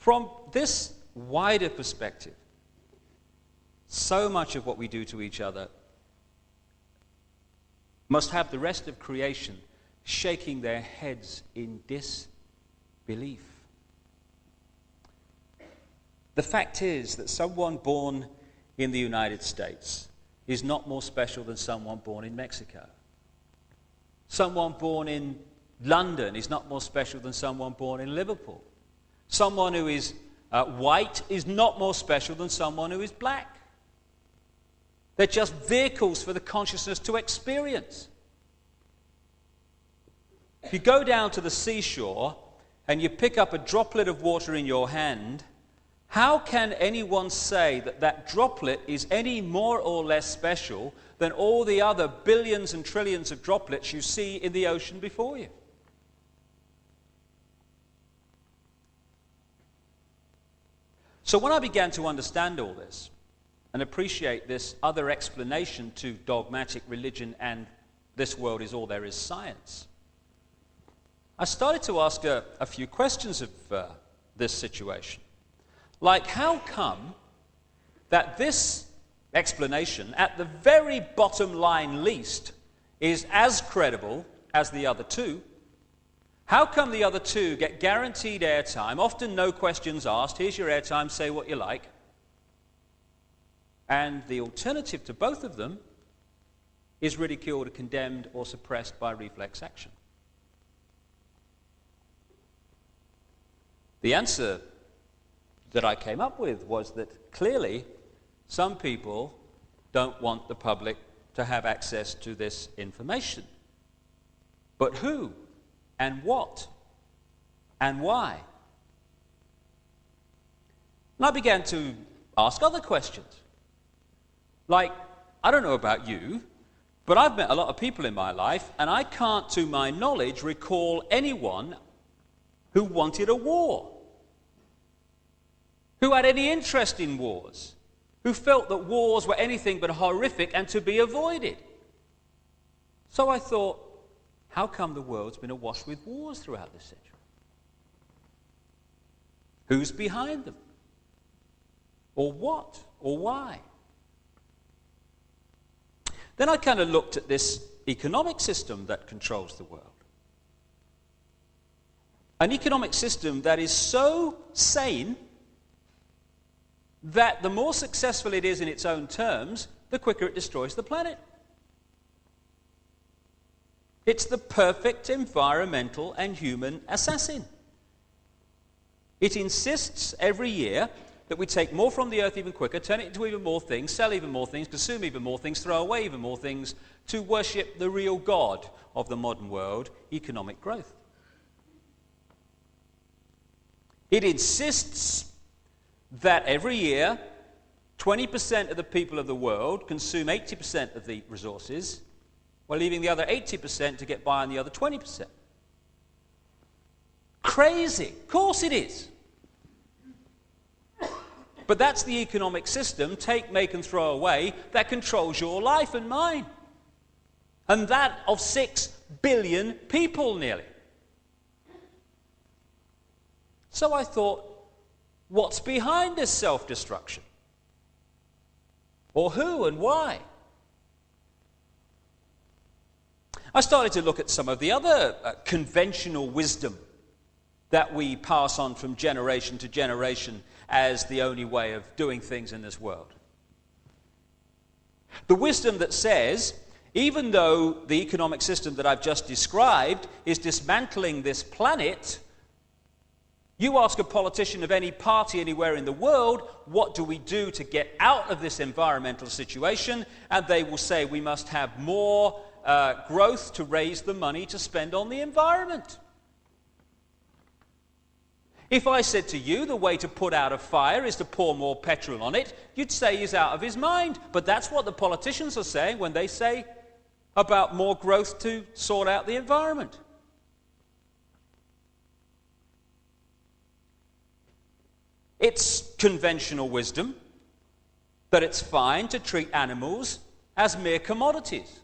From this wider perspective, so much of what we do to each other must have the rest of creation shaking their heads in disbelief. The fact is that someone born in the United States is not more special than someone born in Mexico. Someone born in London is not more special than someone born in Liverpool. Someone who is white is not more special than someone who is black. They're just vehicles for the consciousness to experience. If you go down to the seashore and you pick up a droplet of water in your hand, how can anyone say that that droplet is any more or less special than all the other billions and trillions of droplets you see in the ocean before you? So when I began to understand all this and appreciate this other explanation to dogmatic religion and this world is all there is science, I started to ask a few questions of this situation. Like, how come that this explanation, at the very bottom line least, is as credible as the other two? How come the other two get guaranteed airtime, often no questions asked, here's your airtime, say what you like, and the alternative to both of them is ridiculed, condemned, or suppressed by reflex action? The answer that I came up with was that clearly some people don't want the public to have access to this information. But who and what and why? And I began to ask other questions. Like, I don't know about you, but I've met a lot of people in my life, and I can't, to my knowledge, recall anyone who wanted a war, who had any interest in wars, who felt that wars were anything but horrific and to be avoided. So I thought, how come the world's been awash with wars throughout this century? Who's behind them? Or what? Or why? Then I kind of looked at this economic system that controls the world. An economic system that is so sane that the more successful it is in its own terms, the quicker it destroys the planet. It's the perfect environmental and human assassin. It insists every year that we take more from the earth even quicker, turn it into even more things, sell even more things, consume even more things, throw away even more things, to worship the real God of the modern world, economic growth. It insists that every year 20% of the people of the world consume 80% of the resources, while leaving the other 80% to get by on the other 20%. Crazy. Of course it is. But that's the economic system, take, make, and throw away, that controls your life and mine. And that of 6 billion people nearly. So I thought, what's behind this self-destruction? Or who and why? I started to look at some of the other conventional wisdom that we pass on from generation to generation as the only way of doing things in this world. The wisdom that says, even though the economic system that I've just described is dismantling this planet, you ask a politician of any party anywhere in the world, what do we do to get out of this environmental situation? And they will say we must have more growth to raise the money to spend on the environment. If I said to you the way to put out a fire is to pour more petrol on it, you'd say he's out of his mind. But that's what the politicians are saying when they say about more growth to sort out the environment. It's conventional wisdom that it's fine to treat animals as mere commodities,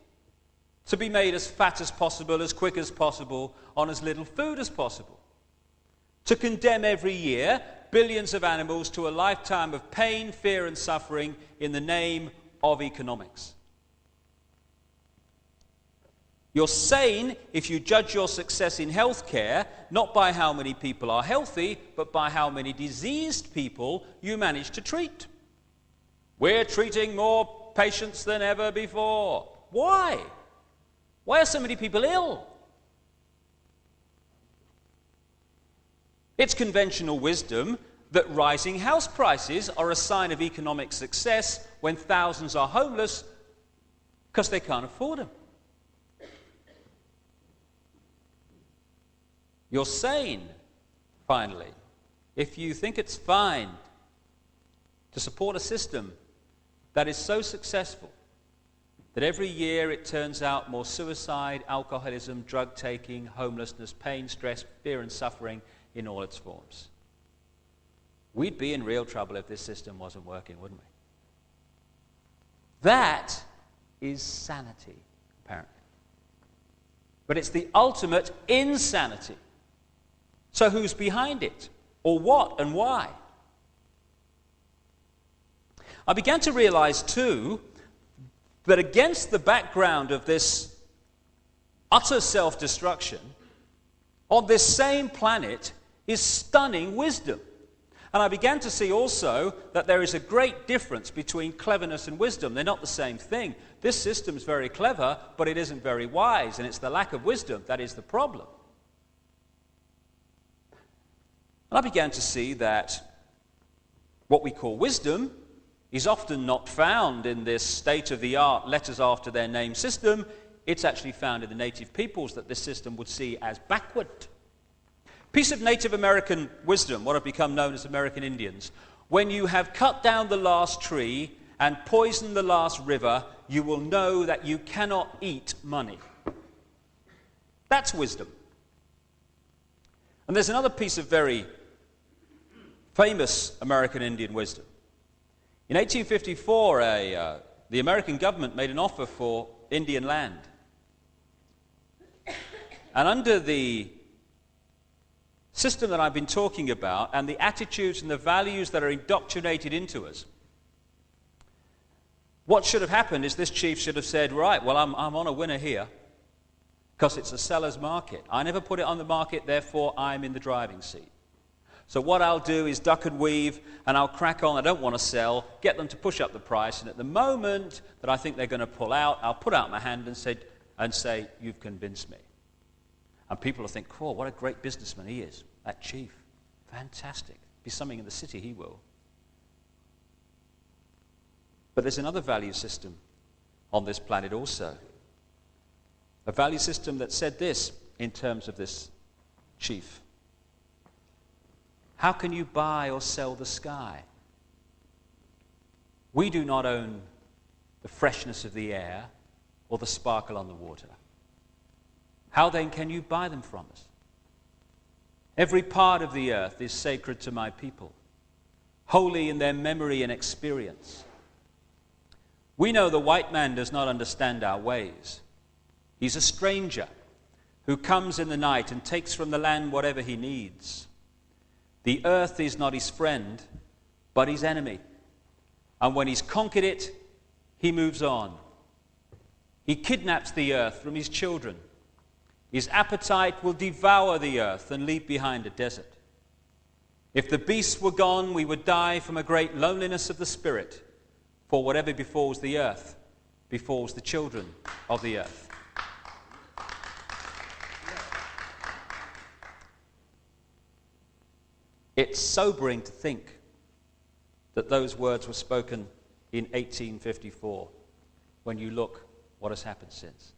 to be made as fat as possible, as quick as possible, on as little food as possible. To condemn every year billions of animals to a lifetime of pain, fear, and suffering in the name of economics. You're sane if you judge your success in healthcare not by how many people are healthy, but by how many diseased people you manage to treat. We're treating more patients than ever before. Why? Why are so many people ill? It's conventional wisdom that rising house prices are a sign of economic success when thousands are homeless because they can't afford them. You're sane, finally, if you think it's fine to support a system that is so successful that every year it turns out more suicide, alcoholism, drug taking, homelessness, pain, stress, fear, and suffering in all its forms. We'd be in real trouble if this system wasn't working, wouldn't we? That is sanity, apparently. But it's the ultimate insanity. So who's behind it? Or what and why? I began to realize, too, that against the background of this utter self-destruction, on this same planet is stunning wisdom. And I began to see also that there is a great difference between cleverness and wisdom. They're not the same thing. This system's very clever, but it isn't very wise, and it's the lack of wisdom that is the problem. And I began to see that what we call wisdom is often not found in this state-of-the-art letters after their name system. It's actually found in the native peoples that this system would see as backward. Piece of Native American wisdom, what have become known as American Indians. When you have cut down the last tree and poisoned the last river, you will know that you cannot eat money. That's wisdom. And there's another piece of very famous American Indian wisdom. In 1854, the American government made an offer for Indian land. And under the system that I've been talking about and the attitudes and the values that are indoctrinated into us, what should have happened is this chief should have said, right, well, I'm on a winner here because it's a seller's market. I never put it on the market, therefore I'm in the driving seat. So what I'll do is duck and weave, and I'll crack on. I don't want to sell, get them to push up the price, and at the moment that I think they're going to pull out, I'll put out my hand and say, you've convinced me. And people will think, oh, what a great businessman he is, that chief. Fantastic. Be something in the city, he will. But there's another value system on this planet also. A value system that said this in terms of this chief. How can you buy or sell the sky? We do not own the freshness of the air or the sparkle on the water. How then can you buy them from us? Every part of the earth is sacred to my people, holy in their memory and experience. We know the white man does not understand our ways. He's a stranger who comes in the night and takes from the land whatever he needs. The earth is not his friend, but his enemy. And when he's conquered it, he moves on. He kidnaps the earth from his children. His appetite will devour the earth and leave behind a desert. If the beasts were gone, we would die from a great loneliness of the spirit, for whatever befalls the earth befalls the children of the earth. It's sobering to think that those words were spoken in 1854 when you look what has happened since.